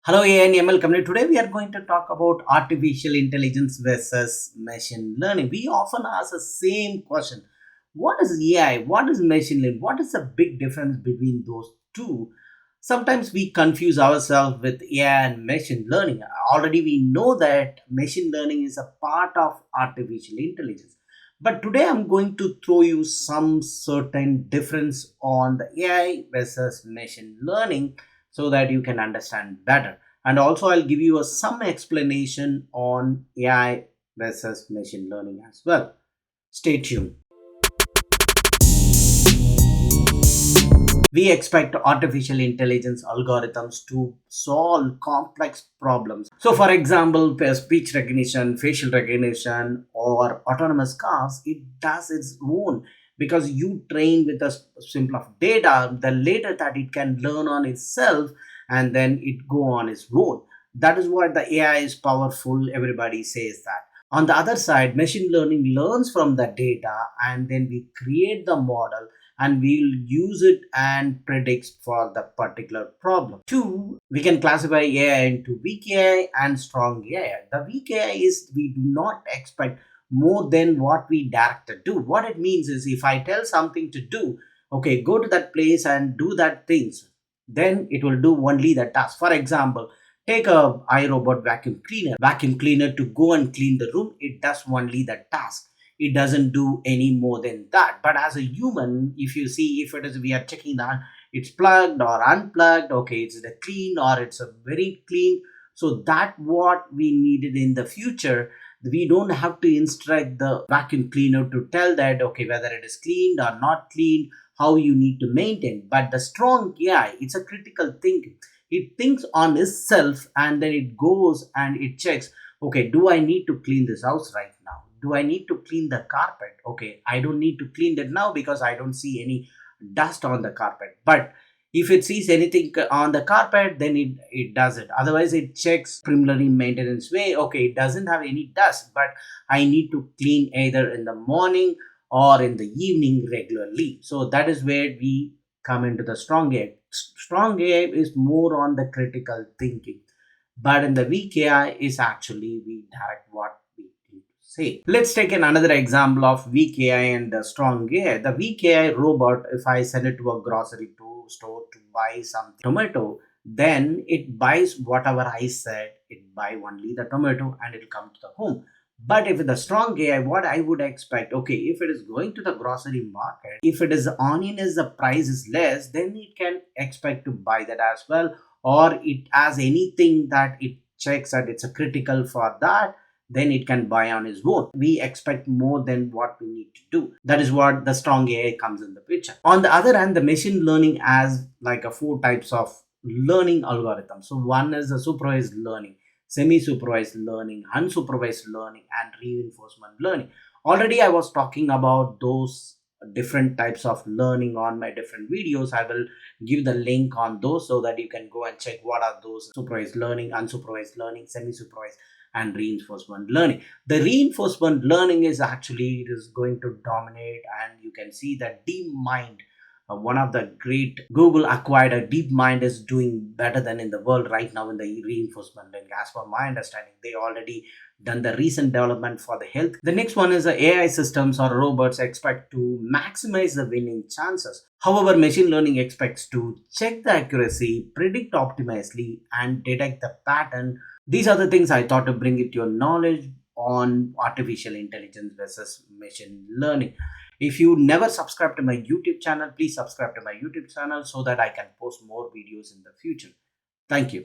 Hello AI and ML community. Today we are going to talk about artificial intelligence versus machine learning. We often ask the same question. What is AI? What is machine learning? What is the big difference between those two? Sometimes we confuse ourselves with AI and machine learning. Already we know that machine learning is a part of artificial intelligence. But today I'm going to throw you some certain difference on the AI versus machine learning so that you can understand better. And also, I'll give you some explanation on AI versus machine learning as well. Stay tuned. We expect artificial intelligence algorithms to solve complex problems. So, for example, speech recognition, facial recognition, or autonomous cars, it does its own because you train with a simple of data. The later that it can learn on itself and then it go on its own. That is why the AI is powerful. Everybody says that. On the other side, machine learning learns from the data and then we create the model and we'll use it and predicts for the particular problem. Two, we can classify AI into weak AI and strong AI. The weak AI is we do not expect more than what we directed do. What it means is if I tell something to do, okay, go to that place and do that things, then it will do only the task. For example, take a iRobot vacuum cleaner to go and clean the room. It does only the task, it doesn't do any more than that. But as a human, if you see, if it is we are checking that it's plugged or unplugged, okay, it's a clean or it's a very clean, so that what we needed in the future. We don't have to instruct the vacuum cleaner to tell that okay whether it is cleaned or not cleaned, how you need to maintain. But the strong AI, it's a critical thinking. It thinks on itself and then it goes and it checks, okay, do I need to clean this house right now? Do I need to clean the carpet? Okay, I don't need to clean that now because I don't see any dust on the carpet. But if it sees anything on the carpet, then it does it. Otherwise, it checks preliminary maintenance way. Okay, it doesn't have any dust, but I need to clean either in the morning or in the evening regularly. So that is where we come into the strong AI. Strong AI is more on the critical thinking, but in the weak AI is actually we direct what we need to say. Let's take another example of weak AI and the strong AI. The weak AI robot, if I send it to a grocery store to buy some tomato, then it buys whatever I said. It buy only the tomato and it'll come to the home. But if the strong AI, what I would expect, okay, if it is going to the grocery market, if it is onion is the price is less, then it can expect to buy that as well. Or it has anything that it checks that it's a critical for that, then it can buy on its own. We expect more than what we need to do. That is what the strong AI comes in the picture. On the other hand, the machine learning has like a four types of learning algorithms. So one is the supervised learning, semi-supervised learning, unsupervised learning, and reinforcement learning. Already I was talking about those different types of learning on my different videos. I will give the link on those so that you can go and check what are those supervised learning, unsupervised learning, semi-supervised, and reinforcement learning. The reinforcement learning is actually it is going to dominate, and you can see that DeepMind, one of the great Google acquired a DeepMind is doing better than in the world right now in the reinforcement learning. As per my understanding, they already done the recent development for the health. The next one is the AI systems or robots expect to maximize the winning chances. However, machine learning expects to check the accuracy, predict optimally, and detect the pattern. These are the things I thought to bring it to your knowledge on artificial intelligence versus machine learning. If you never subscribe to my YouTube channel, please subscribe to my YouTube channel so that I can post more videos in the future. Thank you.